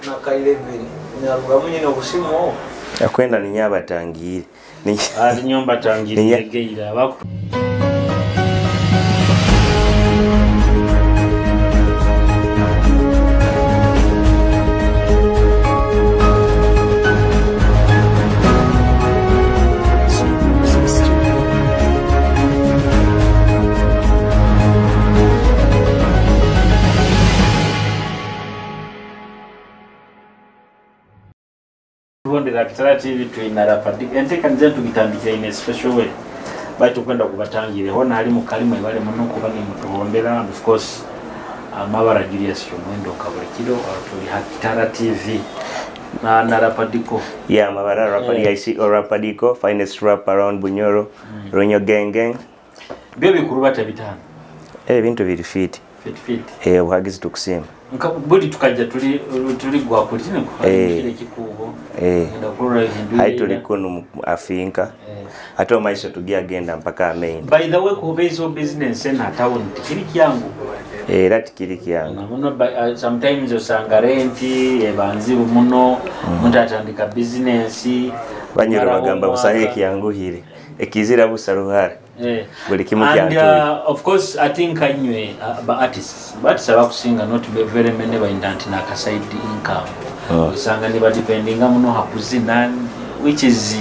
na ka 11 nyaruga munyine obusimu akwenda ni nyaba tangire ni ali nyomba tangire yegeira bako Ndira kitara TV twinara padi ente kanze tugitandikira in a special way baitu kwenda kubatangire hona ali mukalimo ibale muno kubangi mutuhombera and of course amabara Julius Mwendo kabulikiro tuli Kitara TV na Rapadiko mabara Rapadi IC or Rapadiko finest rap around Bunyoro Ronyo gang byo bikurubata bitano bintu biri fit uhagize tukusema buli tukajja tuli gwa kutine kwa kile kikubo ndakura hindu hai tuli kuno afinka ato maisha tugia agenda mpaka main by the way ko base business na town tikiriki yangu tikiriki yangu muno sometimes usanga renti ebanzi muno mutatandika business banyiro bagamba busaheki yangu hire ekizira busaruhare buli kimu and of course I think anywe artists but sabakusinga not be very many by indant na ka side income usanga ni dependinga muno hakuzina which is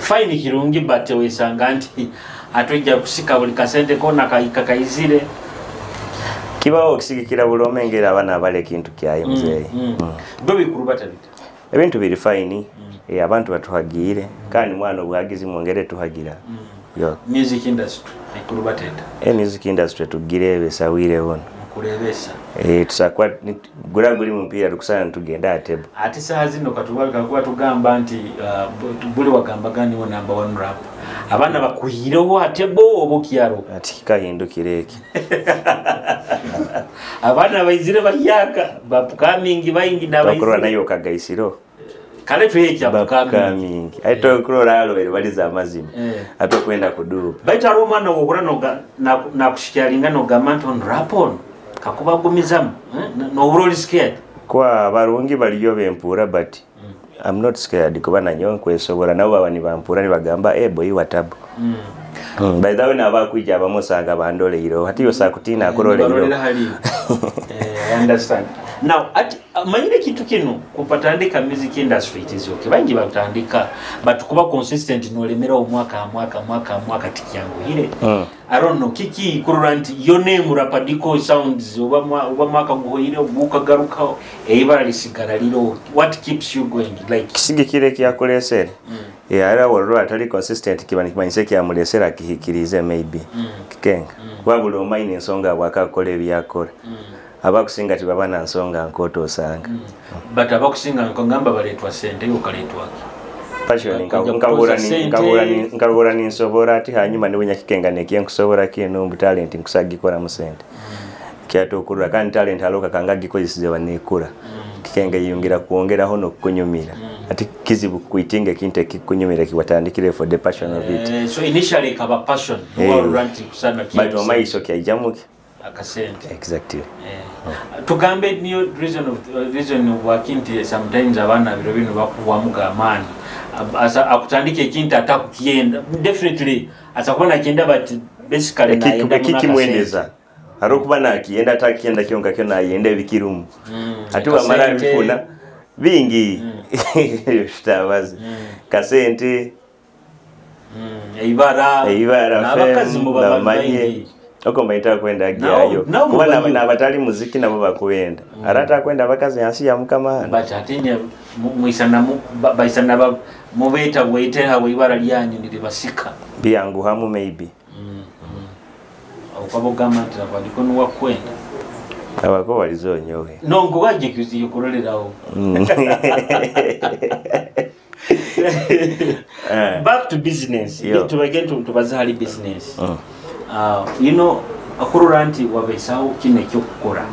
fine kirungi but usanga anti atujja kusika buli kasente kona kaizire kibaho kisigikira bulomengera abana abale kintu kyaye muzee dobi kurubata bita ebintu biri fine abantu batuhagire kandi mwana obwagizi mwongere tuhagira music industry ekurubatenda music industry tugire besawire wona kurebesa tusakwa guri mpira tukusana tugenda atebo ati saa zino katubalika kwa tugamba nti buli wagamba gani wo number 1 rap abana bakuhireho atebo obukyaro ati kahindukireki abana bayizire bayaka bapukamingi bayingi nabayizire bakora nayo kagaisiro kale tuhecha bukamingi aito kurora alo baliza amazima ato kwenda kuduba baita romana wokuranoga na kushikialinga no gamanton rapon kakuba gumizamu no really scared kwa barungi baliyo bempura but I'm not scared kuba nanyo kwesobora nabo babani bampura ni bagamba boy watabu by the way nabakwijja abamusanga bandole iro hati yosa kutina akorole iro I understand now manyire kitu kino kupatandika music industry it is okay bangi batandika but kuba consistent no lemera omwaka tikiyangu hile I don't know kiki kururanti your name Rapadiko sounds oba mwaka guhoire gukagaruka ebara lisigara liro what keeps you going like kisigikire kyakolesere era woro atali consistent kibanyise kyamulesera kihikirize maybe kikenga wabula omaine ensonga bwakakole byakora abakusinga tibabana nsonga nkoto osanga but abakusinga nkongamba baletwa sente yokaletwa passion nkabura ni nsobora ati hanyuma ni wenya kikenga nekiye nkusobora kino mu talent nkusagikora mu sente kyato kurura kandi talent aloka kanga gikozisize banekura kikenga yiyungira kuongera no kunyumira ati kizibu kuitinga kinte kikunyumira kiwatandikire for the passion of it so initially kaba passion or ranting kusana kiyo but omaiso kyajamuke akasente exactly tugambe niyo reason of working sometimes abana biro bino bakuwamuka amani asa akutandike kintu atakukienda definitely asakona kienda but basically na yenda kiki mwendeza harokuba na kienda atakienda kionka kyona yende bikirumu atuba mara bifuna bingi shitabazi kasente eibara nabakazi mubamanye oko maita kwenda giayo kuba nabatali muziki nabo bakuenda arata kwenda bakazi yansi ya mukama bachatinya muisana baisana mubeta wete hawe ibara lyanyu ndibasika byangu hamu maybe okabo gamati Rapadiko nuwa kwenda abako balizonyowe nongo waje kuziyo kuroleraho back to business to again to bazali business you know akururanti wabesaho kine cyo gukora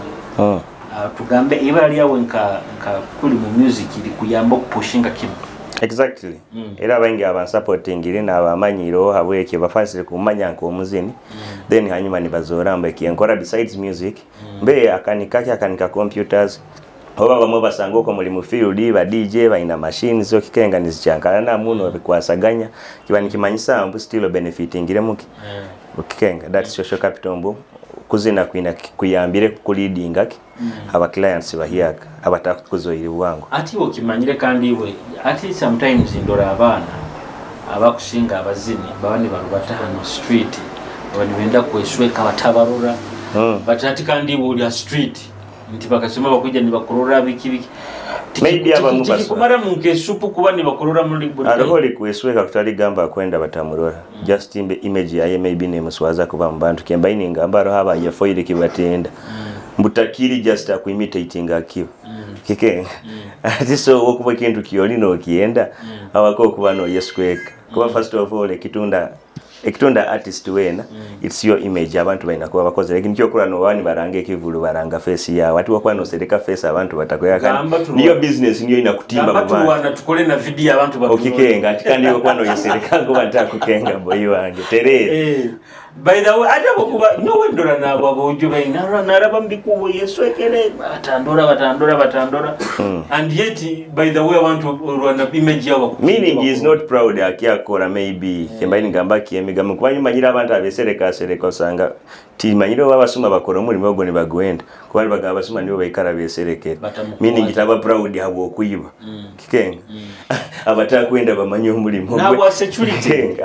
tugambe ibara lyawe nka kuli mu music iri kuyamba kupushinga kino exactly era bangi aba supporting iri na abamanyiro habweke bafasire kumanya nko omuzini then hanyuma ni bazoramba enkora besides music mbe akanika computers oba bamwe basanga uko muri mu field ba DJ baina machines zo kikenga nizicyankana na muno bikwasaganya kiba nikimanyisa mbu still benefiting ile muki ukikenga that social capital mbu kuzina kuina kuyambire ku leading aki aba clients bahiyaka abataka kuzoyiri bwangu ati okimanyire kandi iwe ati sometimes indora abana abakusinga abazini babani barubata hano street abani benda kwesweka batabarura batati kandi buli street nti bakasema bakuja ni bakurura biki maybe abamubaso kumara munke supu kuba ni bakurura muri buli araholi kwesweka kutali gamba kwenda batamurora just image yaye maybe ne muswaza kuba mbantu kembaini ngambaro haba ya foil kibatenda mbutakiri just akuimitating akiba kike ati so okuba kintu kiolino kienda abako kuba no yesweka kuba first of all ekitunda artist wena it's your image abantu baina kuba bakoze lakini kyo kula no wani barange kivulu baranga face ya watu wakwa no sereka face abantu batakoya kandi niyo business niyo inakutimba baba abantu wana tukole na video abantu batu okikenga atikandi okwa no yesereka ngo batakukenga boy wange terere by the way ata kuba no wendora nabo abojo baina naraba mbikuwo yeswekele batandora and yet by the way abantu rwana image yabo meaning is not proud akiyakora maybe kembaini ngamba kiyemiga kubanyumanyira abantu abesereka osanga timanyiro babasuma bakora muri mwogo ni bagwenda kubali bagaba basuma nibo bayikara beserekera meaning itaba proud habo okuyiba kikenga abataka kwenda bamanyo muri mwogo nabo security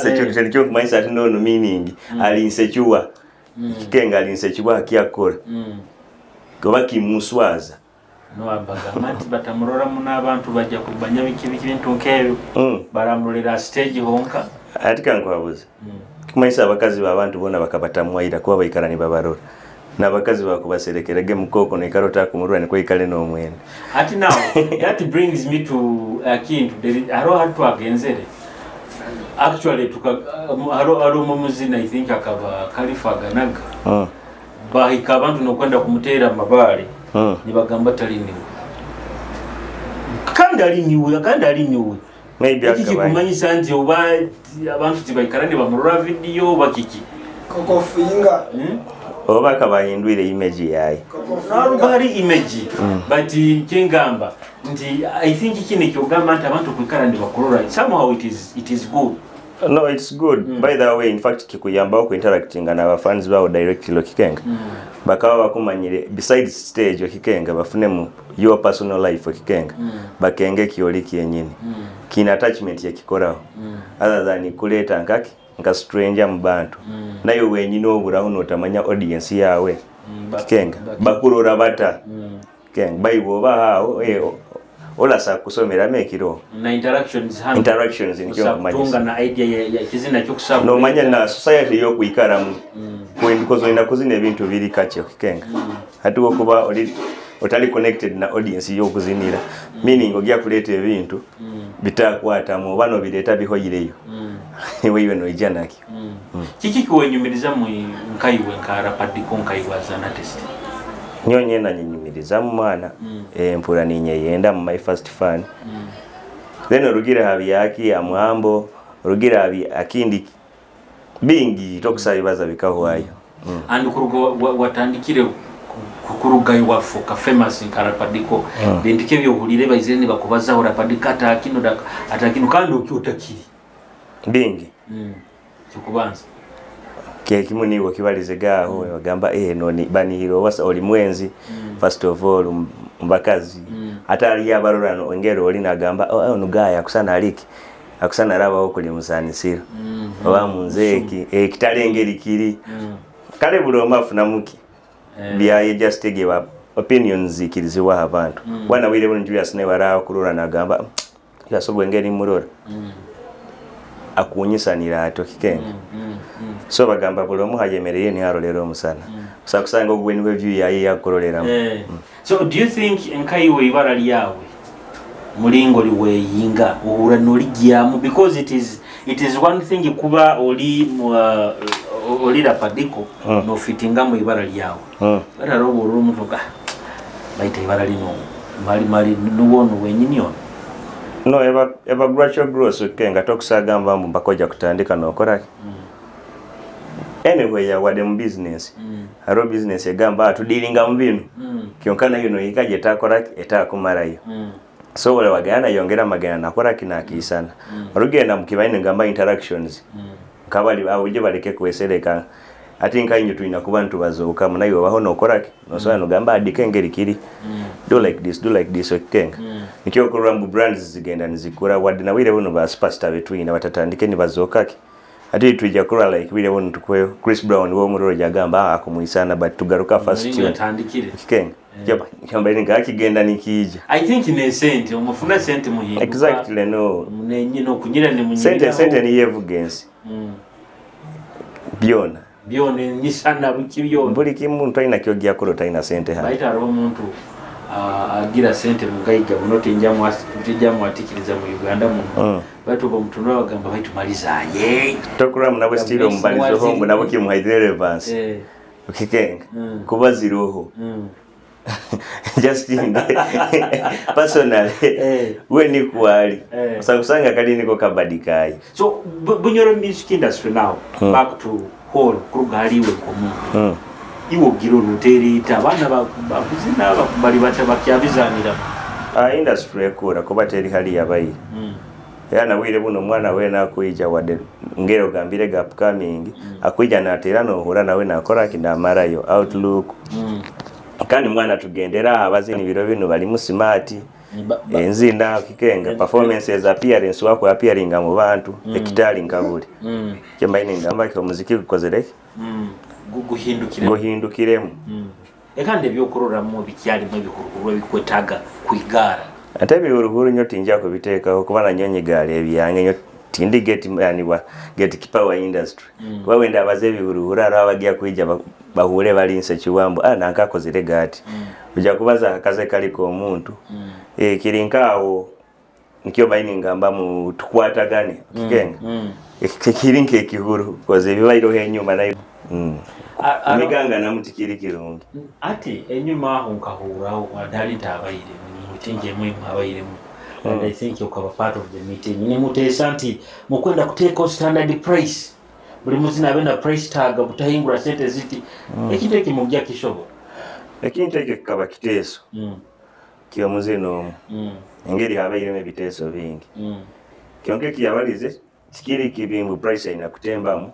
security cyo kumanyisa ati no meaning ali insecure kikenga ali insecure akiyakora goba kimuswaza no abagamati batamurora muna abantu bajja kubanya bintu nkeyo baramurira stage honka atika nkwabuze kumanyisa abakazi babantu bona bakabatamwaira kuba bayikarani babarora nabakazi bakubaserekerege mukoko ne karota kumurura niko ikale no mwene ati now that brings me to kintu aro hatu agenzere actually aro mumuzina I think akaba Khalifa Ganaga bahika abantu no kwenda kumutera mabali nibagamba talini kandi aliniwe maybe akikumanyisa nti oba abantu tibayikarani bamurura video bakiki koko finga oba kabayindwire image yayi narubari image but kingamba nti I think kine kyogamba nti abantu kwikarani bakurura somehow it is good. No, it's good. By the way, in fact, kikuyamba ku interacting na fans bawo directly lokikenga. Bakawa bakumanyire besides stage okikenga bafune mu your personal life okikenga. Bakenge kioli kyenyini. Kina attachment ya kikoraho. Other than kuleta nkaki nka stranger mbantu. Nayo wenyine oburaho notamanya audience yawe. Kikenga bakurora bata. Kenga bayibo bahawo ola sa kusomera mekiro na interactions nikyo kumanyisa na idea ya kizina cyo kusaba no manya na society yo kuikaramu because ina kuzina ebintu biri kache kikenga hatuko kuba otali connected na audience yo kuzinira meaning ogya kuleta ebintu bitakwata mu bano bileta bihoyireyo ewe no ijanaki kiki kuwenyumiriza mu nkaiwe nkara padiko nkaiwa zana test nyonye na nyinyumiriza mwana empura ninye yenda mu my first fan then rugira habi yaki amwambo rugira habi akindi bingi tokusabibaza bikahuayo and kurugo watandikire kukurugayo wafuka famous nkarapadiko bindike byo hulire bayizene bakubaza urapadika atakino kandi ukyotakiri bingi cyokubanza kimuni wakibalize gaho bagamba noni banihiro wasa oli mwenzi first of all mbakazi atali yabarorano ongero oli nagamba nugaya akusana aliki akusana raba okuli musanisiro oba munzeki kitalengeri kiri kale bulo mafuna muki bya just give up opinions ikiriziwa abantu bwana wile buni Julius ne wara kurora nagamba yasobwe ngeri murora akunyisana atokikenga so bagamba bulomu hajemereye ni haro lero musana sakusanga ogweni we view yayi yakorolera so do you think nkaiwe ibara lyawe mulingo liwe yinga uhura noligiamu because it is one thing kuba oli rapadiko no fitinga mu ibara lyawe bara robo rumutoka baita ibara lino mali nuwono wenyini ono no eva gradual growth kenga tokusagamba mbakoja kutandika nokora anyway ya wade mu business haro business egamba tudilinga mu binu kyonkana yuno ikaje takora etakumarayo so wale wagana yongera magana nakora kinakisana rugenda mukibaine ngamba interactions kabali abuje baleke kwesereka ati nkanyu tuina kuba ntubazoka munayo baho nokoraki nosana nogamba adikengeri kiri do like this okay nikyo kurambu brands zigenda nizikura wadi na wile buno ba superstar betwina batatandike nibazokaki ati tuija kura like wile buno tukweyo Chris Brown wo muroro jagamba akumuisana but tugaruka first tune kikenga Kyamba ninga kigenda nikija I think ne sente umufuna sente muhinduka exactly no munenye no kunyira ne munyira sente ni evidence biona nisana bukibyona buli kimuntu aina kyogya kuro taina sente ha baita ro muntu agira sente mugaiga bunote njyamu atikiriza mu Uganda mu batu bomutuno bagamba baitu malizaye tokura munabo stilo mbalizo hombo nabo kimu high relevance ukikenga kuba ziroho just in personally when equally usanga kali niko kabadikai so Bunyoro music industry now back to whole kurugaliwe komu iwo giro ruterita abana bakuzina bakubali batabakyabizanira industry ekura kuba teri hali yabayi yana wire buno mwana we nakuija wade ngero gambire ga upcoming akuija na atera no hura nawe nakora kindamarayo outlook kandi mwana tugendera abazini biro bino bali smart enzina kikenga performances appearance wako appearing mu bantu ekitali nkabuli kyembaine ngamba ko muziki gukozereke guhindukiremu ekande byokurora mu bikyali mu bihururo bikwetaga kwigara ate bihururo nyo tinja ko biteka ko bana nyonyi gale ebyange nyo tindi get kipawa industry kwa wenda abaze bihururo arabagiya kuija bahure balinse kiwambo nankakozere gati uja kubaza akaze kaliko omuntu kirinkawo nikyo baini ngamba mu tukwatagane kikenga kirinke kihuru koze bibairo henyuma nayo miganga namutikiri kirungi ati enyuma aho nkahuraho adali tabayire mutinge mwe abayire mu and I think you cover part of the meeting ni mutesanti mukwenda kuteka standard price buli muzina abena price tag butahingura sente ziti ekinte kimujja kishobo ekinte kikaba kiteso kiyo muzino ngeri habayire me biteso bingi kyonke kiyabalize tikiri kibimbu price ina kutembamu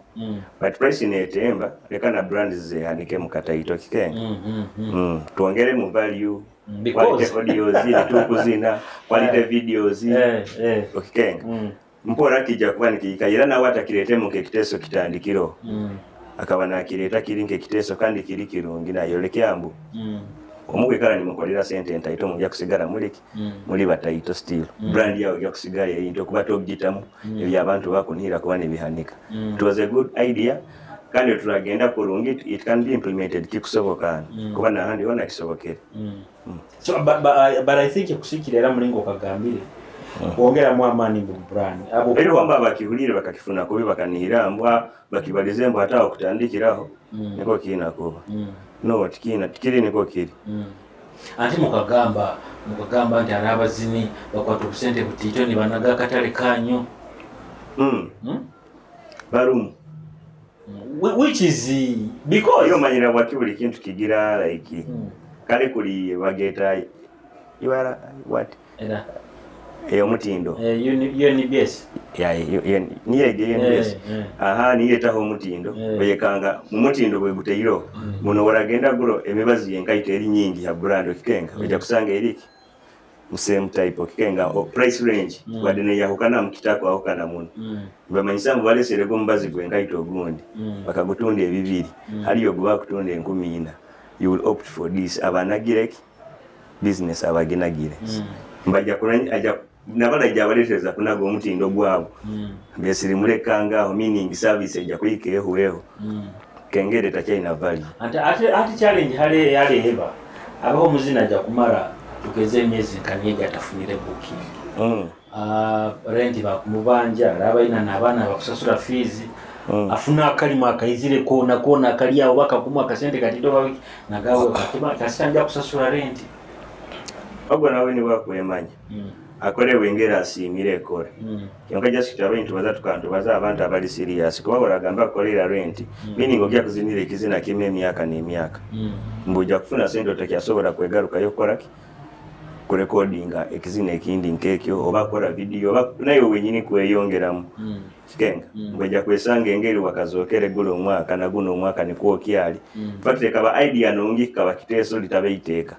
but price ine temba lekana brands ze hanike mukataito kikenga tuongere mu value quality audios tukuzina quality videos okikenga mpora kija kuba nikikayira na wata kirete mu kekiteso kitandikiro akaba na kireta kirinke kiteso kandi kiri kirungi na yolekyambu omugwe kala nimukolera sente entaito mu yakusigara muliki muri bataito still brand yawo yakusigara yinto kuba togitamu ebya abantu bakunira kuba nibihanika it was a good idea kandi turagenda kurungi it can be implemented kikusoboka kuba na handi wana kisobokera so but I think kusikirera mulingo kagambire kuongera mu amani mu brand abo ero bamba bakihulire bakakifuna kubi bakanihira mbwa bakibalize mbwa hata okutandikiraho niko kina kuba no tikiri niko kiri anti mukagamba nti arabazini bakwatu kusente butito ni banaga katale kanyo barum which is because yo manyira bwakibuli kintu kigira like kale kuli bageta iwara what mutindo UNBS niye UNBS aha niye taho mutindo bayekanga mutindo bwe guteyiro muno waragenda guro emibazi yenkaite eri nyingi ya brand kikenga baja kusanga eriki same type kikenga price range wadene yahukana mkitako ahukana muno bamanyisa mbale serego mbazi gwenkaite ogundi bakagutunde ebibiri haliyo gwa kutunde 10 you will opt for this abanagireki business abaginagire mbaja kurani aja nabana jabalesheza kunago mutindo gwabo besiri mulekanga aho meaning service eja kuyike huweho kengere tachaina value ati challenge hale yale heba abaho muzina aja kumara tukeze myezi kaniga tafunire booking rent ba kumubanja rabaina nabana bakusasura fees afuna kalima akayizire kona kaliya obaka kumwa kasente katido babiki nagawe kakiba kasanja kusasura rent ogwo nawe ni wakwemanya akolewe engera asiimire ekora kyonka just abantu baza tukantubaza abantu abali serious kuba olagamba kolera rent meaning ogya kuzinira ekizina kimwe emyaka n'emyaka mbuja kufuna sente otakyasobola kwegarukayo koraki ku recordinga ekizina ekindi nkekyo oba kola video oba nayo wenyini kweyongeramu kikenga ngoja kwesanga engeri wakazookere gulo omwaka na guno omwaka nikuo kyali fact kaba idea nongi kaba kiteso litabeiteeka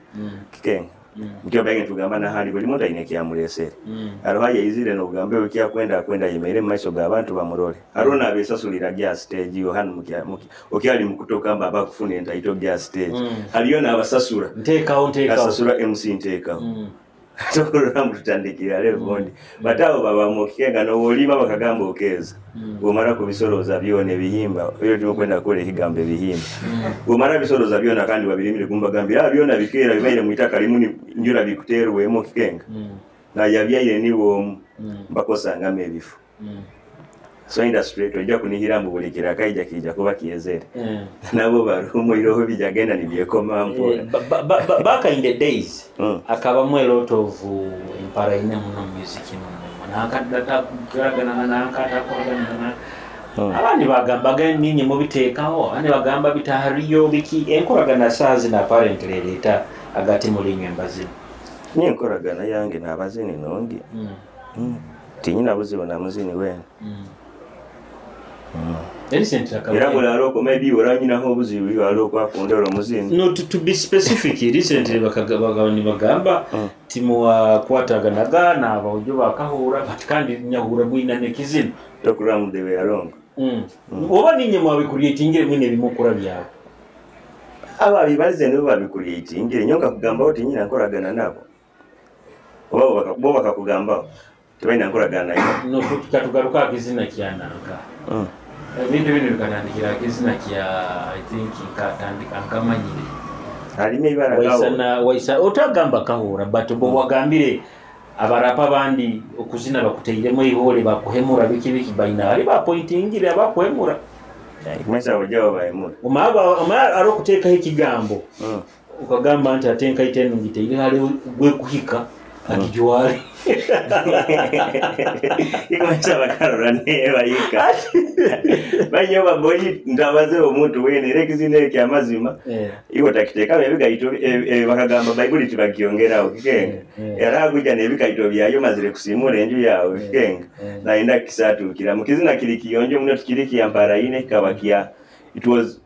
kikenga mkyo bage tugamba na hali buli muntu ayine kyamulesere arohaye izire no kugambe ukya kwenda yemere maiso ga abantu bamurole arona abesasulira gas stage yo hanu okyali mukutoka amba bakufuna entaito gas stage aliona abasasura nteka asasura MC nteka tokora mutandikira levondi batao baba mukikenga no woliba bakagamba okeza gomara ku bisoloza byone bihimba eyo timo kwenda kole higambe bihimba gomara bisoloza byona kandi babirimire kumba gambira byona bikera bibaire muitaka limuni njura bikuterwe mu kikenga na yabyaire niwo mbakosanga mebifu so industry tojja kunihira mu bulikira kaija kija kuba kiyezere nabo barumo iroho bijagenda nibyekoma mpola back in the days akaba mu a lot of empara ine mu music nakadata kuragana nakata kuragana abandi bagambaga ninyi mu bitekaho ane bagamba bitahariyo biki enkoragana sazi na apparently leta agati muri nyembazi ni enkoragana yange nabazini nongi tinyina buzibona muzini wena recently aroko maybe oranyina ho buzibu aroko akondero muzini no to be specific recently bagamba timu wa kwataganaga na abawujo bakahura batikandi nyahura mwina nekizina program de we along oba ninye mwa bicreating mwine bimukura byawe aba bibalize no babicreating nyoka kugamba oti nyina nkoragana nabo oba bakakugamba tubaina nkoragana no tukatugaruka kizina kyananga bintu bikanandikira kizina kya I think katandika nkamanyire alime ibara waisa otagamba kahura but bo wagambire abarapa bandi okuzina bakuteiremo ihole bakuhemura biki baina ali ba pointingire abakuhemura kumesa ojao baimura umaba arokuteka ikigambo ukagamba nti atenka itenu ngiteire hali gwe kuhika akijwali ikomesa bakarora neba yika banyoba boyi ndabaze omuntu wene rekizine kya mazima iwo takiteka bebigaito bakagamba bayibuli tibakiongera okikenga era kuja nebikaito byayo mazire kusimura enju yawe kikenga na inda kisatu kila mukizina kilikionjo muno tikiliki yampara ine kabakia it was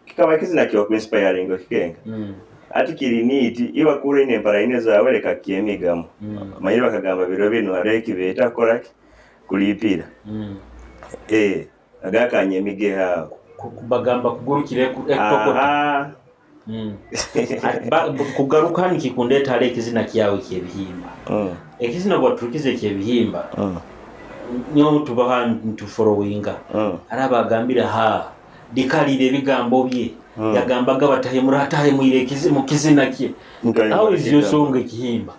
kikabakizina kyo inspiring okikenga ati kiriniti iwa kure ine empara ine zawe leka kiemigamu mayiri bakagamba biro bino areki beta koraki kulipira agakanye emige ha bagamba kugurukire kugaruka nikikundeta ale ekizina kyawe kyebihimba ekizina bwatukize kyebihimba nyo tubaha ntuforowinga arabagambira ha dikalire bigambo bye yagambaga batahemura atahemwire mu kizina kye how is your song ekihimba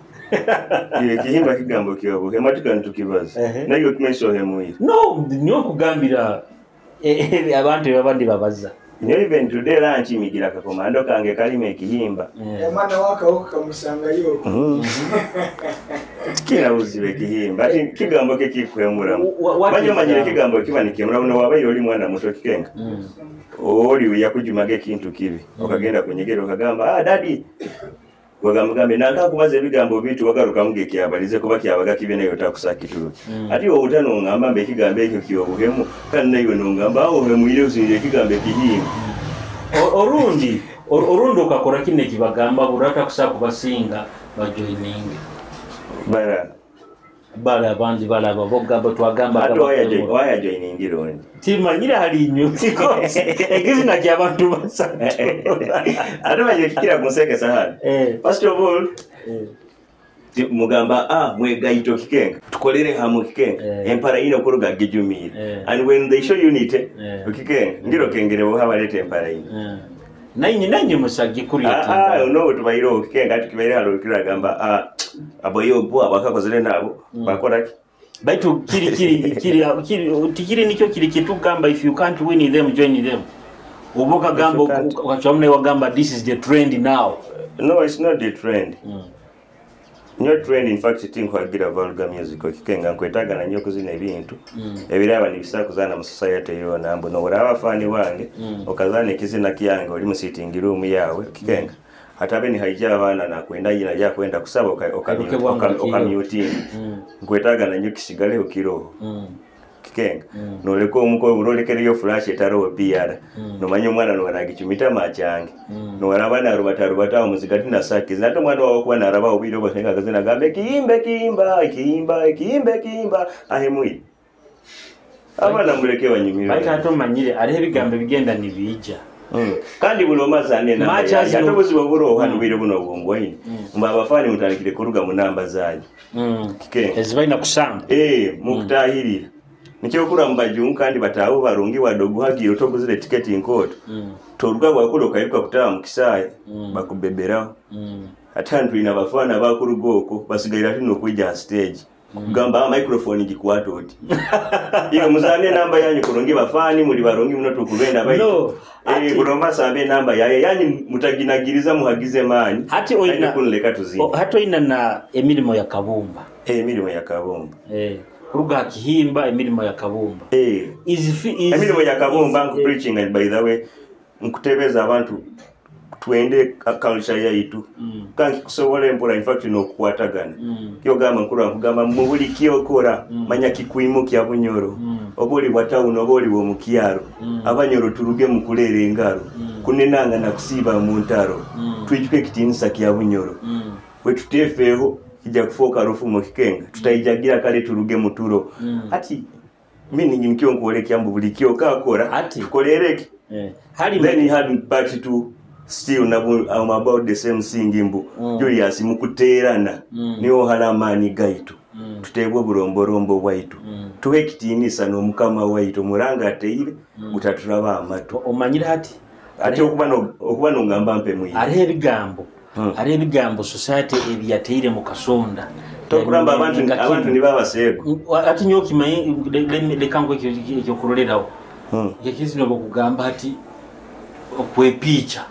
kihimba kigambo kyobo hematika ntukibaza nayo tumeso hemwire no nyo kugambira abantu babandi babaza nyo even today lunch migira kakomando kange kalime ekihimba mwana wakaho kamusanga yo kila uzibe kihimba ati kigambo ke kikwemura banyo manyire kigambo kiba nikemura uno wabaye oli mwana muto kikenga oli yakujumage kintu kibi okagenda kunyegero kagamba daddy wagamgambe nanga kubaze bigambo bitu wagaruka muge kyabalize kuba kyabaga kibene yota kusakitulu ati obutano ngamba mbe kigambe ekyo kyobuhemu kandi nayo nongamba ohemwire usinje kigambe kihimba orundi okakora kine kibagamba burata kusaku basinga bajoining bala abandi bala babogamba twagamba ato waya joining irondi timanyira hali nyuko ekizina ky'abantu basa ato baje kikira kunseke sahani first of all mugamba mwegaito kikenga tukolere hamu kikenga empara ino kuruga gijumira and when they show unity kikenga ngiro kengere bo habalete empara ino nanyi musagi kuri no tubayiro kikenga tukibere halo kiragamba aboyo bwa bakakozere nabo bakora baitu kiri nicyo kiri kitugamba if you can't win them join them uboka gambo kwachamne wagamba this is the trend now no it's not the trend nyo trend in fact tinkwagira vulgar music okikenga nkwetagana nnyo kuzina ebintu ebiraba nibisa kuzana mu society yona mbo no wala fani wange okazana ekizina kyange oli mu sitting room yawe okikenga hata beni haija abana na kwenda yina ya kwenda kusaba okamyuti nkwetagana nnyo kisigale okiro kikenga noleko omuko urolekeriyo flash etaro PR no manyo mwana no wanagicumita machange no warabana rubata muzigati na saki zato mwana wawo kwa naraba obiro basenga kazina gambe kimba ahemui abana muleke wanyumira baita to manyire ari ebigambo bigenda nibija kandi buloma zane na yato buzibo buro hanu biro buno bungwai mbabafani mutalikire kuruga mu namba zanyu kikenga ezibaina kusamba mukutahirira nikyo kura mbajungu kandi batawo barungi wadogo hagiro tokuzire ticket inkoto toruga bwakulo kayuka kutaba mukisaya bakubeberaho atantu ina bafana bakurugoko basigaira tino kujja stage kugamba microphone gikwato oti iyo muzane namba yanyu kurungi bafani muri barungi muno tukubenda baito kuromba sabe namba yaye yani mutaginagiriza muhagize mani hati oina kunleka tuzini hati oina na emirimo ya kabumba emirimo ya kabumba kuruga kihimba emirimo ya kabumba emirimo ya kabumba nku preaching and by the way nkutebeza abantu twende culture yaitu kanki kusobole mpora in fact no kukwatagana yo gama nkura kugamba mubuli kyokora manya kikuimu kya bunyoro obuli watauno obuli wo mukyaro abanyoro turuge mukulere engaro kunenanga na kusiba mu ntaro twijike kitinisa kya bunyoro we tutefeho kija kufoka rufu mu kikenga tutayijagira kale turuge muturo ati mini ngimkyo nkole kyambu buli kyokakora tukolereke then he had back to still I'm about the same thing mbu Julius mukuterana niho halamani gaitu tutebwe buromborombo bwaitu tuwe kitinisa no mukama waitu muranga ateire utaturaba amato omanyira ati okuba no ngamba mpe mwi ari ebigambo society ebyateire mu kasonda tokuramba abantu ni babasego ati nyoki mai lekango ekyo kuroleraho yakizino bokugamba ati okwepicha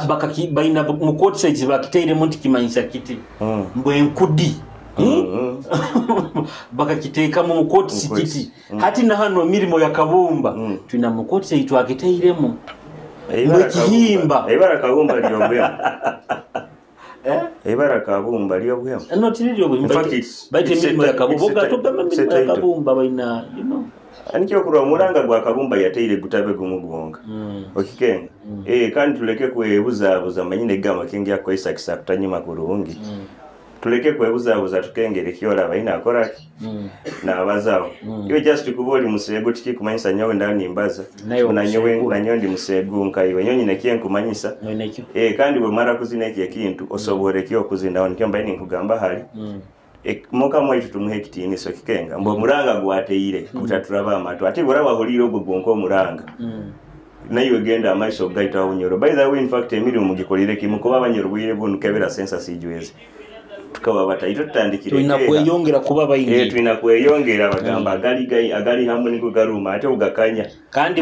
bakaki baina mukoti size bakiteire monti kimanyisa kiti mbwe nkudi bakakiteeka mu mukoti sikiti hati na hano mirimo ya kabumba tuna mukoti size akiteiremo ekihimba ebara kabumba liyobwemo no tirilyo baite mirimo ya kabumba tugamba mirimo ya kabumba baina you know anikyo kurwa muranga gwa kabumba yateire gutabe gumugonga okikenga kandi tuleke kwebuza manyine gama kingi yakoisa kisakutanyima kurungi tuleke kwebuza tukengere kyola baina akora na abazao yo just kuboli musego tiki kumanyisa nyawe ndani mbaza na nyawe ndi musego nkaiwe nyonyi nakien kumanyisa kandi bwe mara kuzina kintu osobore kyo kuzina nikyo mbaini nkugamba hali moka mwaitu tumuhe kitini so kikenga mbo muranga gwateire kutaturaba amatu ati bora bahuliro gubonko muranga nayo genda amaiso gaita abunyoro by the way in fact emiri umugikolire kimukoba abanyoro bwire bunu kebera sensa sijweze tukaba bataito tutandikire tuinakweyongera kuba bayingi tuinakweyongera bagamba agali hamwe niko garuma ate ugakanya kandi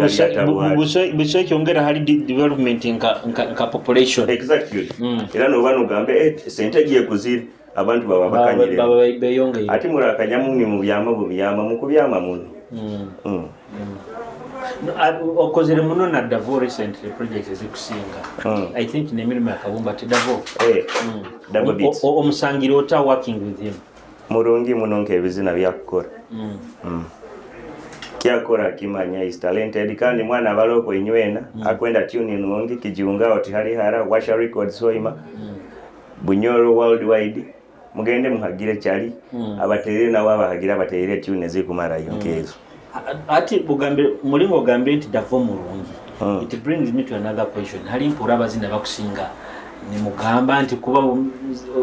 busho kyongera hali development nka population exactly era no bano gambe sente giye kuzira abantu baba bakanyire beyongeye ati murakanya mumwe mu byama mukubyama muno okozere muno na Davo recently project ezikusinga I think nemirimo yakabumba ti Davo Davo beats omusangiro ota working with him murungi muno nkebizina byakukora kyakora kimanya is talented kandi mwana baloko inywena akwenda tune nungi kijiunga oti hali hara washa records hoima Bunyoro worldwide mugende muhagire cyari abaterere na babahagira abaterere tune zikumara yonkezo ati bugambe mulimo gambe nti Davo murungi it brings me to another question hali mpura bazina bakusinga ni mugamba nti kuba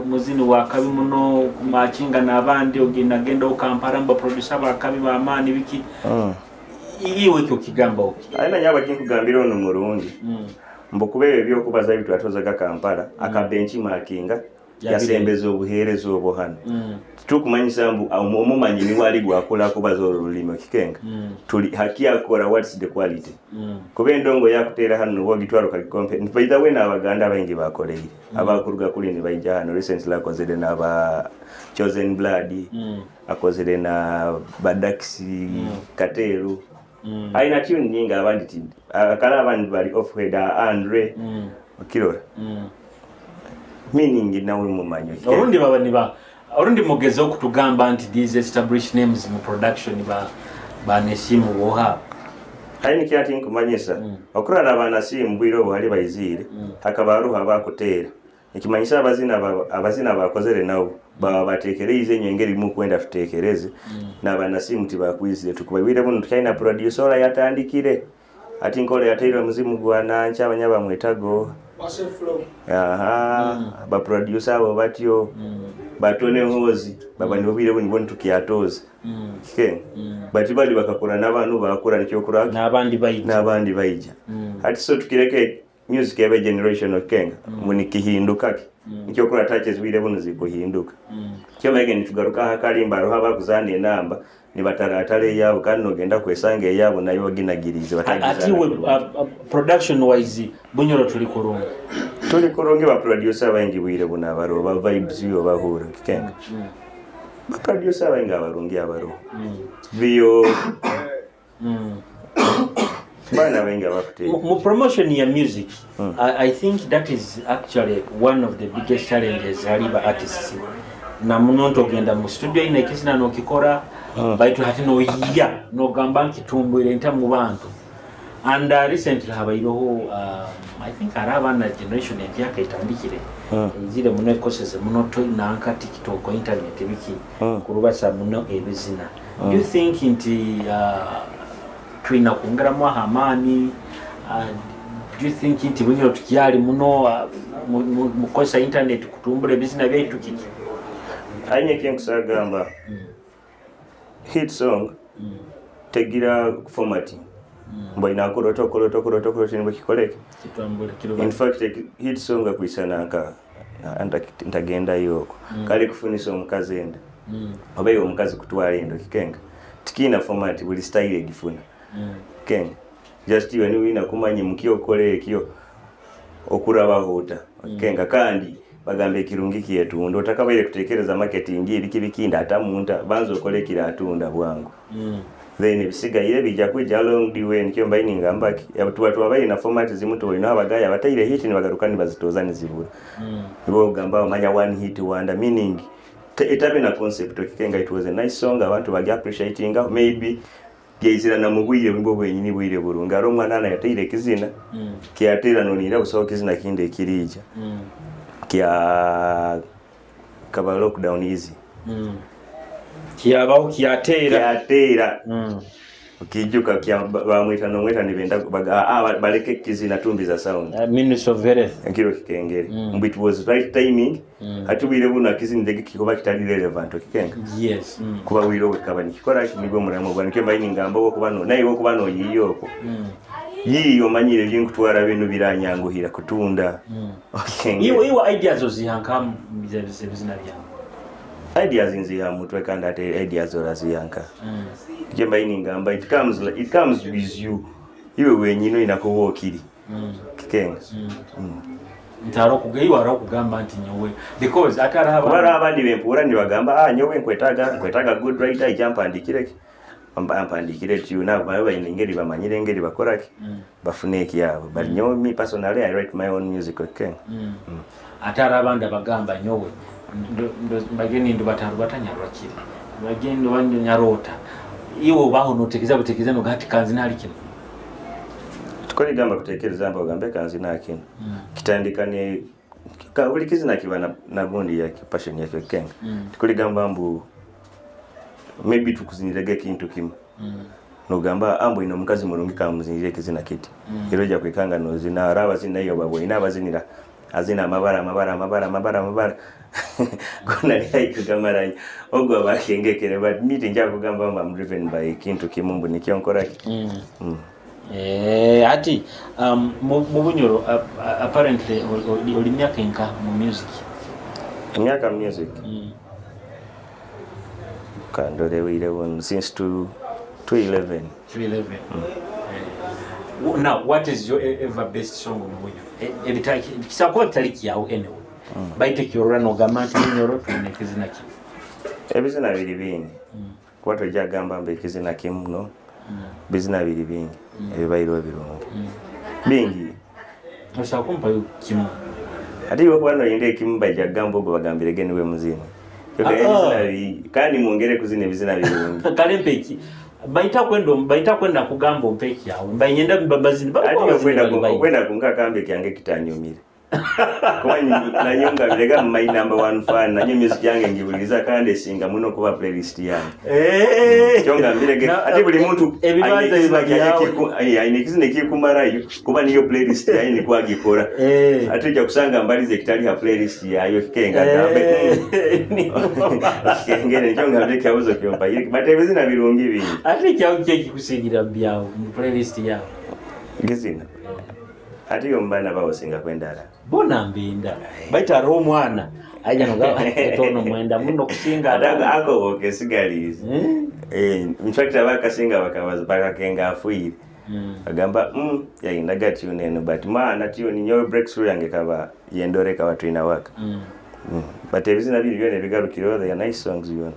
muzini wakabi muno kumachinga nabandi oginagenda okampara mba producer bakabi bamani biki iwe cyo kigamba oki aina nyaba kinkugambira ono murungi mbokubebe byo kubaza bitu atozaga Kampala akabenchi markinga yasembeza obuheereza obwo hano tukumanyisa mbu omumanyi ni wali gwakola kubaza olulimi Kikenga tuli haki akora what's the quality kuba endongo yakuteera hano wogitwaro kakompe by the way n'abaganda abaingi bakoleire abakuruga kuli ni bayija hano recently akozere n'aba Chosen Blood akozere na Badaxi Kateru aina tune nyinga abandi akala abandi bali off head Andre okirora meaning nawe mumanyo orundi baba niba orundi mugeze okutugamba nti these established names mu production ba Nesimu woha aini kyati nkumanyisa okurala abana simu bwiro bwali bayizire akabaruha bakutera ikimanyisa abazina bakozere nawo baba batekereze nyengeri mu kwenda tutekereze n'abana simu tibakwizire tukubabire buno tukaina producer yatandikire ati nkole yateira muzimu gwana ncha abanyaba mwetago ba producer abo batyo batone hozi baba nibobire buno tukiyatoza bati bali bakakora n'abantu bakora nikyokura n'abandi bayija ati so tukireke music ebe generation of Kenga muni kihinduka nikyokura touches bire buno zikuhinduka kyo mege nitugaruka hakalimba roha bakuzane namba ni bataratale yabo kandi ogenda kwesange yabo nayo baginagirize batagiza ati production wise bunyoro tuli kurungi ba producer abangi bwire buna baro ba vibes yo bahura Kikenga ba producer abangi abarungi abaro vio bana wengi abakuteye mu promotion ya music I think that is actually one of the biggest challenges aliba artists na munonto genda mu studio ina kisina no kikora baitu hatino iya no gamba nkitumbwire nta mu bantu and recently habayiroho I think araba na generation yaka itandikire izire muno ekoseze muno to nanka TikTok internet biki kurubasa muno ebizina do you think inti twina kungera mu hamani do you think inti bunyiro tukiyali muno mukosa internet kutumbura ebizina byaitu kiki anye kenkusagamba hit song tegira formatting mbo inakuro tokolo chinbo kikoleke in fact hit song akuisana nka ntagenda yoko kale kufunisa omukazenda obayo omukazi kutwala endo Kikenga tikina format buli style egifuna Kenga just you ni wina kumanye mukiyokole ekyo okuraba hota Kenga kandi bagambe kirungi kyetu ndo takabaire kutekereza marketing iri kibikinda atamunta banzo kolekira atunda bwangu then bisiga ile bija kujja long diwe nikyo mbaini ngambaki watu abaye na format zimuto ina abagaya bataire hit ni bagarukani bazitoza nizibura nibo gamba manya one hit wonder meaning itabe na concept Kikenga it was a nice song abantu bagi appreciating maybe geizira na mubwire mbo bwenyini bwire burunga ro mwana na yataire kizina kiatira nonira usaho kizina kinde kirija kya kaba lockdown easy kiyabaho kiatera ukijuka kya bamwita no mwita nibenda baleke kizina tumbiza sound minister of health ngiro Kikengere it was right timing hatubire buna kizina ndege kikoba kitali relevant Kikenga yes kuba wiro kabani kikora nigo muramo bwana kemba ini ngambo kubano nayo kubano yiyoko yiyo manyire by'inkutwara bintu biranyanguhira kutunda iyo ideas ozihanka bizina bya ideas inziha mutwe kandi ate ideas oraziyanka kemba ini ngamba it comes with you iwe wenyino inakowokiri Kikenga ntaro kugeiwa ro kugamba nti nyowe because atara abandi bempura ni bagamba nyowe nkwetaga good writer jump andikireke ampandikire tu na baba ingeri bamanyire ngeri bakoraki bafuneki yabo but nyowe me personally I write my own music Kikenga atara abandi bagamba nyowe ndo bageni ndo bataru batanyarwakire bageni ndo banyarota iwo baho notekeza no gati kanzi nali kino tukoli gamba kutekereza mba gambe kanzi nakino kitandikane kabuli kizina kibana na gondi ya passion ya Kikenga tukoli gamba mbu maybe tukuzinirege kintu kimu no gamba ambo ino mukazi mulungi kamuzinire kizina kiti iroja kwekanga no zina raba zina iyo babo ina bazinira azina amabara kuna like kamera ogwa bakengekere but meeting jako gamba mba driven by kintu kimumbu nikyonkora ati mu bunyoro apparently oli myaka enka mu music Myaka music. Kandole wile since 2011. 2011. Now, what is your ever best song on Winyo? Ebitaki kisakuwa taliki yao anyway. Baite kiorora no gamati nyoro tune kizina ki. Ebizina bili bingi. Kwa toja gamba mbe kizina kimuno. Bizina bili bingi. Ebibairo birungi. Bingi. Osakumpa yu kimu. Ati wano yinde kimu baja gambo go bagambire geni we muzini. Yoka ebizina bili kandi muongere kuzine bizina birungi. Kale mpeki. Baita kwenda kugambo mpeki yao. Mbayenda mbabazini. Ati kwenda kunga kambe kiange kitanyumire. Kwa na nyunga bilega my number 1 fan na music yange ngibuliza kandi singa muno kuba playlist yange. Kyonga bilege ati buli muntu ebibanza bibaki ayinekizine kikumarayo kuba niyo playlist yayi ni kwa gikora. Ati kya kusanga mbalize kitali ha playlist yayo kikenga gambe. Kengene kyonga bilege abuzo kyompa bate bizina birungi bingi. Ati kya kikusigira byao mu playlist yao. Gizina. Ati yombana bawosinga kwendala. Bona mbinda. Baita ro mwana. Aja noga etono mwenda muno kusinga adaga ako oke sigalize. In fact abaka singa bakabaza bakakenga afuire. Agamba ya indaga tune but man tune nyo breakthrough yange kaba yendoreka watu inawaka. But ebizina bili byone bigarukiro the nice songs yone.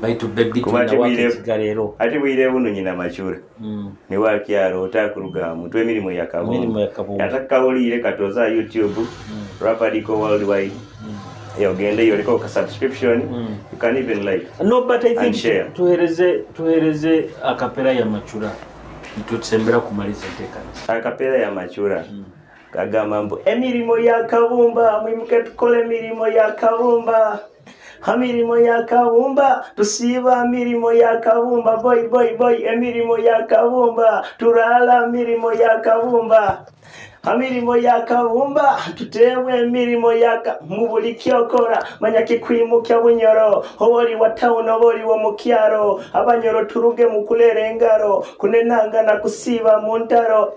Baitu baby tunawakigarero. Ati bwire buno nyina machura. Ni wakyaro otakuruga mutwe milimo yakabomba. Atakawulire katoza YouTube. Rapadiko worldwide. Yogende yoliko ka subscription. You can even like. No, but I think tuhereze akapera ya machura. Tutsembera kumaliza teka. Akapera ya machura. Kagamambo emirimo ya kabumba mwimuke tukole mirimo ya kabumba. Hamirimo ya kabumba tusiba mirimo ya kabumba boy emirimo ya kabumba turala mirimo ya kabumba. Hamirimo ya kabumba tutewe mirimo yaka mubuli kyokora manyaki kwimukya bunyoro hoboli wa town oboli wo mukyaro abanyoro turuge mukulere engaro kunenanga na kusiba muntaro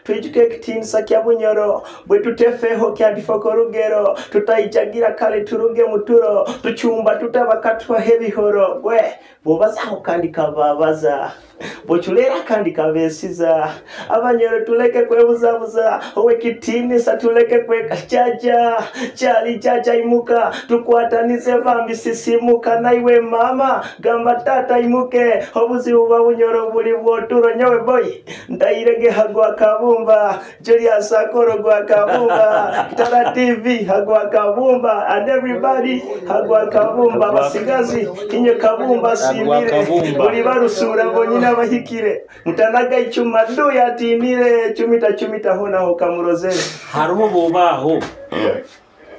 twijuke kitinsa kya bunyoro bwe tutefeho kya difoko rugero tutayijagira kale turuge muturo tuchumba tutabakatwa hebihoro bwe bobazaho kandi kababaza bochulera kandi kabesiza abanyoro tuleke kwebuzabuza owe kitini satuleke kweka chali imuka tukwatanize bambi sisimuka naiwe mama gamba tata imuke obuzi uba bunyoro buli bwoturo nyowe boy ndairege hagwa kabumba Julius Akoro gwa kabumba Kitara TV hagwa kabumba and everybody hagwa kabumba basigazi kinyo kabumba simire buli barusura bonyina bahikire mutanaga icyuma ndo yatimire chumita hona ho kamurozere haruho bobaho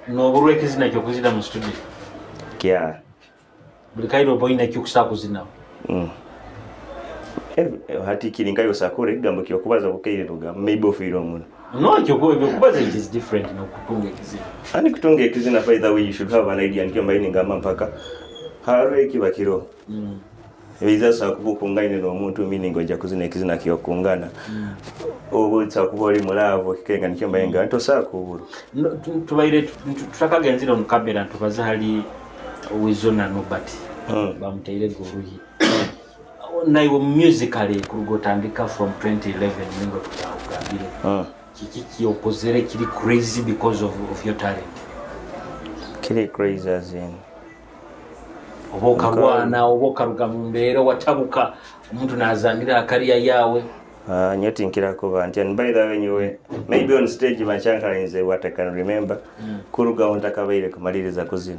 no burweke zina cyo kuzina mu studio kya buli kairo boyina cyo kusakuzina hati kiringa yo sakore gambo kyo kubaza bukeire ruga maybe ofiro muno no cyo kubaza it is different no kutunga kizina ani kutunga kizina by the way you should have an idea nkyo mbayini ngamba mpaka harwe kibakiro Ebiza sakubukungaine no muntu mini ngoja kuzina kizina kiyokungana. Obutsa kuboli mulavo kikenga nikyomba yenga nto sakuburu. Tubaire tutakagenzira mu kamera tubaza hali wizona nobati. Bamteire goruhi. Naiwo musically kurugotandika from 2011 ningo tukagambire. Kiki kiyokozere kiri crazy because of your talent. Kiri crazy as in oboka bwana oboka rugamumbero watabuka umuntu nazangira akariya yawe nyoti nkira ko and by the way nyewe maybe on stage banchankala inze what I can remember kuruga ontakabaire kumaliriza kuzina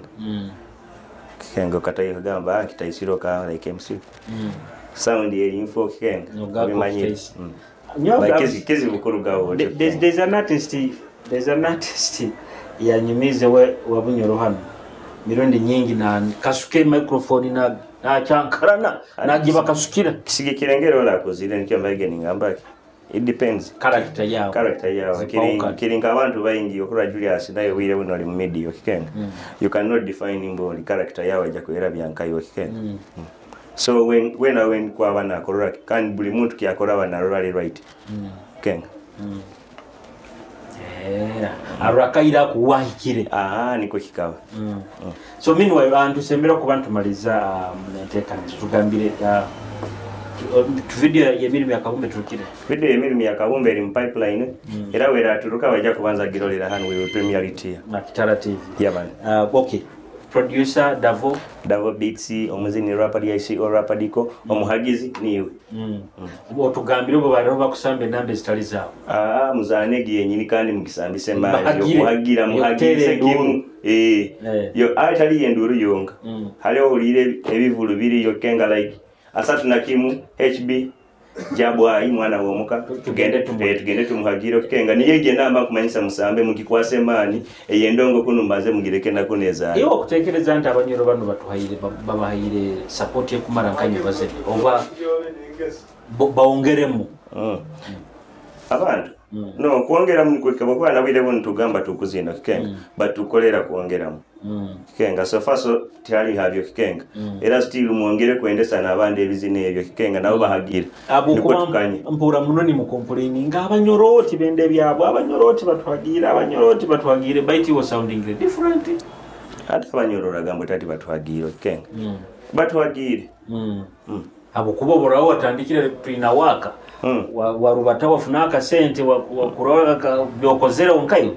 kengo katayo gamba kitaisiro ka like MC sound ye info kengo bimanyi like kezi bukuruga wo there's an artist yanyumize we wabunyoro hano mirundi nyingi na kasuke microphone na chankarana na giba kasukira kisige kirengero la kozile nikyo mbage ningamba it depends character yao kiringa abantu bayingi okura Julius nayo wire buno ali media okikenga you cannot define imboli character yao aja kuera byankayo okikenga so when kwa bana korora kan buli muntu kyakora bana rally right kenga arakaira kuwahikire niko kikaba so meanwhile antusembera ku bantu maliza netekanizo tugambire video ya Emirimu Yakabumbe tukire video ya Emirimu Yakabumbe eri mu pipeline era wera turuka bajja kubanza girolera hano we premierity na Kitara TV yaban okay producer Davo Beats omuzini rapper YC or rapper Diko omuhagizi niwe otugambire bo bari bakusambe nambe zitali zawo muzanegi yenyini kandi mukisambise mali yo kuhagira muhagize kimu yo atali yenduru yonga hali olire ebivulu biri yo kenga like asatu na kimu HB jabwa mwana womuka tugende tumuhagiro kenga niye namba kumanyisa musambe mukikwase mani eyendongo kunumbaze mugireke nako neza iyo kutekereza nti abanyoro bano batuhayire babahayire support ye kumara nkanyo baze oba baongeremu abantu no kuongera mu kwekaba kwa nabire bo ntugamba tukuzinda kenga batukolera kuongeramu kenga so faso tayari habyo kenga era still muongere kuendesa na abandi ebizine ebyo kenga nabo bahagira niko mpura munoni mu complaining abanyoroti bende byabo abanyoroti batwagire baiti was sounding different hata abanyorora gambo tati batwagire kenga batwagire abo kubobora watandikire prina waka warubata wafunaka sente wakuraga byokozera onkayo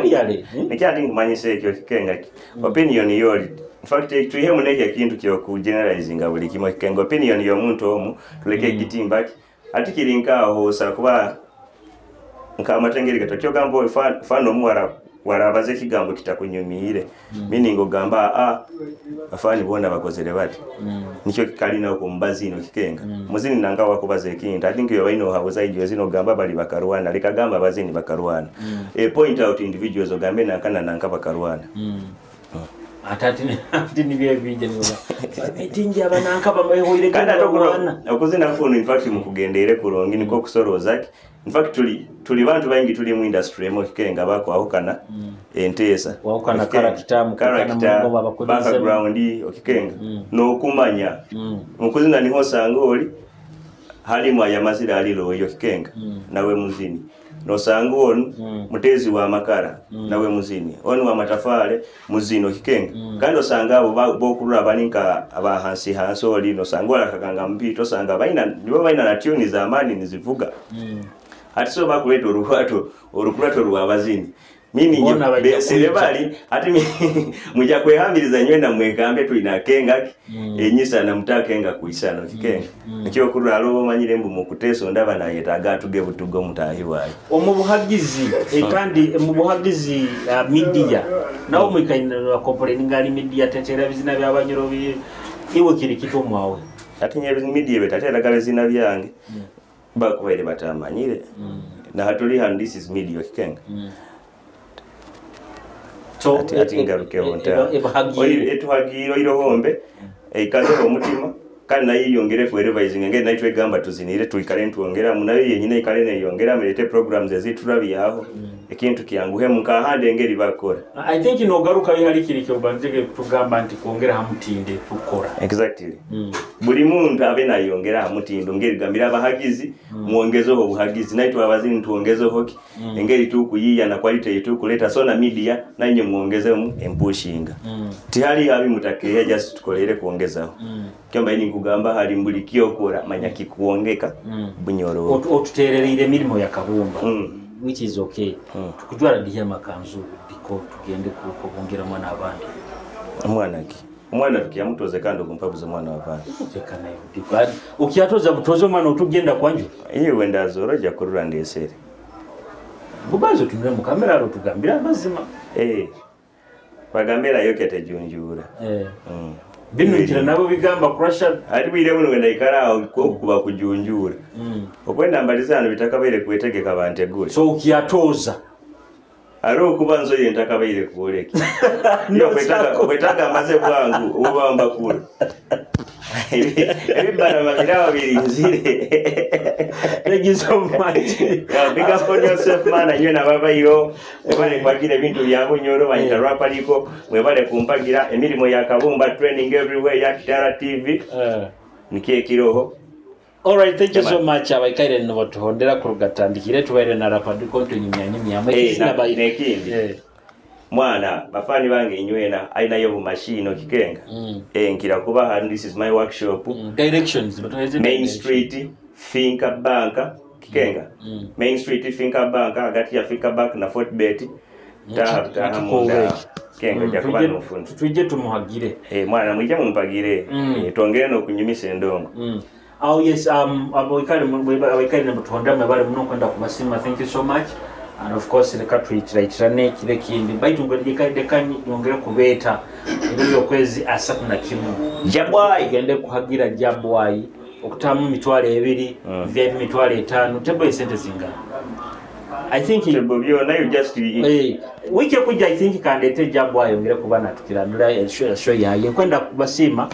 yale nikyali ngumanyise ekyo kenga opinion yoli in fact tuihe muneke kintu kyo ku generalizing abuli kimwe kenga opinion yo muntu omu tuleke gitimba atikirinka aho sakuba nka matengeri gatokyo gambo fano mwara warabaze kigambo kitakunyumire meaning ogamba afani bona bakozere bati nicho kalina ko mbazino kikenga muzini nanga wakubaze kintu I think you know how zaidi zino gamba bali bakarwana likagamba bazini bakarwana point out individuals ogambe nakana nanka bakarwana atati ni bye bije niba etinje abananka bamehoire kana tokuna okuzina phone in fact mukugendere kurongi niko kusoroza in fact tuli bantu bangi tuli mu industry emo kikenga bako ahokana entesa wahokana character background okikenga no kumanya mukuzina niho sangoli hali mwa yamazira alilo yo kikenga nawe muzini no sangoni mutezi wa makara nawe muzini onu wa matafale muzino kikenga kandi osanga abo bokurura baninka abahansi hansoli no sangola kakanga mpito sanga baina na tune za amani nizivuga ati so bakuleta orukurato rwabazini mini beserebali ati muja kwehambiriza nywenda mwekambe tuina kenga enyisa na mutakenga kuisana kikenga nikyo kurura alo manyire mbu mukuteso ndaba na yetaga tuge butugo mutahiwaye omubuhagizi kandi mubuhagizi media nawo mwikaina complaining ngali media tetera bizina byabanyoro bi iwo kiri kito mwawe ati nye media betatera gale zina byange bakubaire batamanyire na hatuli hand this is media kikenga so atingaruke honta etuhagiro irohombe ikaze omutima kandi nayi yongere ku revising ngene naitwe gamba tuzinire tuikale ntuongera munayo yenyine ikale ne yongera melete programs eziturabi yaho ekintu kiyanguhe mukahande ngeri bakora I think no garuka bihari kirikyo banzege tugamba nti kuongera hamutinde tukora exactly buri muntu abe nayongera hamutindo ngeri gambira abahagizi muongezo obuhagizi naitwe abazini tuongezo hoki engeri tukuyiya na quality yetu kuleta sona media nanye muongeze mu empushinga tihali abi mutakeya just tukolere kuongezaho kyamba ini kugamba hali mbulikio kora manya kikuongeka bunyoro otutererire Emirimu Yakabumba which is okay tukujwara diya makanzu biko tugende kubongera mwana abandi umwana tukiyamutoze kandi okumpabuza mwana wabandi tekana yo ukiyatoza butozo mwana utugenda kwanju yewe ndazoroja kurura ndesere bubazo tumira mu kamera ro tugambira mazima bagambira yokete junjura binukira nabo bigamba crusher ari bire buno wenda ikara kuba kujunjura okwenda mbalizano bitakabere kuetegeka bantegure so ukiyatoza aro kubanzo yentakabere kuoleke yo kwetaka maze bwangu ubamba kula ebibana babirawa birinzire thank you so much big up on yourself man and you na baba yo ebale kwagira bintu byabo nyoro banyita rapaliko mwebale kumpagira Emirimu Yakabumba training everywhere ya Kitara TV nikie kiroho Alright, thank you so much. Abaikaire no batuhondera kurugatandikire tubaire na Rapadiko tunyumya na nekindi mwana bafani bange inywena aina yo machine okikenga nkira kuba handi this is my workshop directions Main Street Finca Bank kikenga Main Street Finca Bank agati ya Finca Bank na Fortbet tahamunda kenga jakuba nufundi tuje tumuhagire mwana mwije mumpagire tongere no kunyumisa endongo Oh yes, abaikaire no batuhondera mabale muno kwenda kumasima. Thank you so much. And of course the country itirane kile kindi baitu ngolikaide kanyi yongera kubeta ibyo kwezi asatu na kimu Jabwai gende kuhagira Jabwai okutamu mitwale 2 vya mitwale 5 tebo sente zinga I think tebo byo na you just wiki kuja I think kandete Jabwai yongera kubana tukiranura show yaye kwenda kubasima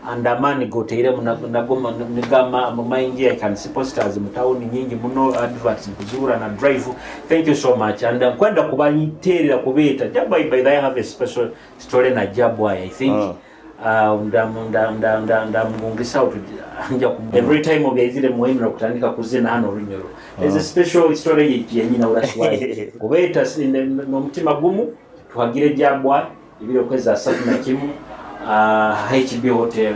andamani goteire munagoma nigama mumaingi I can see posters mutauni nyingi muno adverts kuzura na drive. Thank you so much and kwenda kubanyiterera kubeta Jabwai by the have a special story na Jabwai I think ndamungisa anja every time obyazire muhimu na kutandika kuzina hano Runyoro there's a special story yenyina urashwaye kubeta no mutima gumu tuhagire Jabwai ibiro kweza asatu na kimu HB Hotel.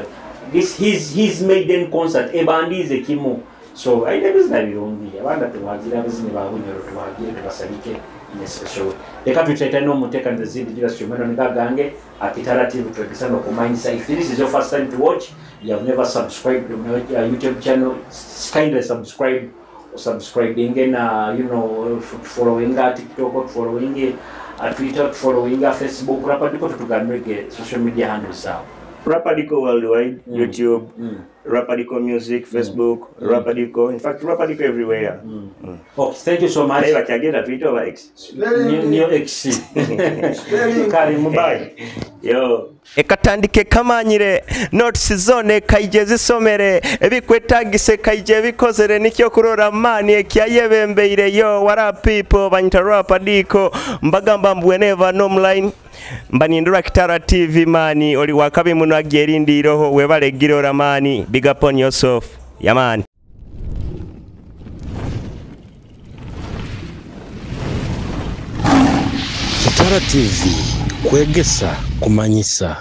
This his maiden concert ebandize kimu. So I never na birungi. Abanda tuwagira bizini ba Runyoro tuwagire tubasalike in a special way. Eka tuitaita no muteka ndezindi jira shumeno nikagange akitaratibu tukisano ku mindset. If this is your first time to watch, you have never subscribed to my YouTube channel, kindly subscribing and following TikTok, following Twitter, following Facebook, Rapadiko tuganwege social media handles out. Rapadiko worldwide, YouTube, Rapadiko music, Facebook, Rapadiko, in fact Rapadiko everywhere. Oh, thank you so much. Never can get a Twitter over X. New X. Kari Mumbai. Yo. Ekatandike kamanyire notes zone kaije zisomere ebikwetagise kaije bikozere nikyo kurora mani ekyayebembeire yo wara people banyita Rapadiko mbagamba mbweneva no online mbanindura Kitara TV mani oli wakabi muno agerindiro webale girora mani big up on yourself yamani Kitara TV kwegesa kumanyisa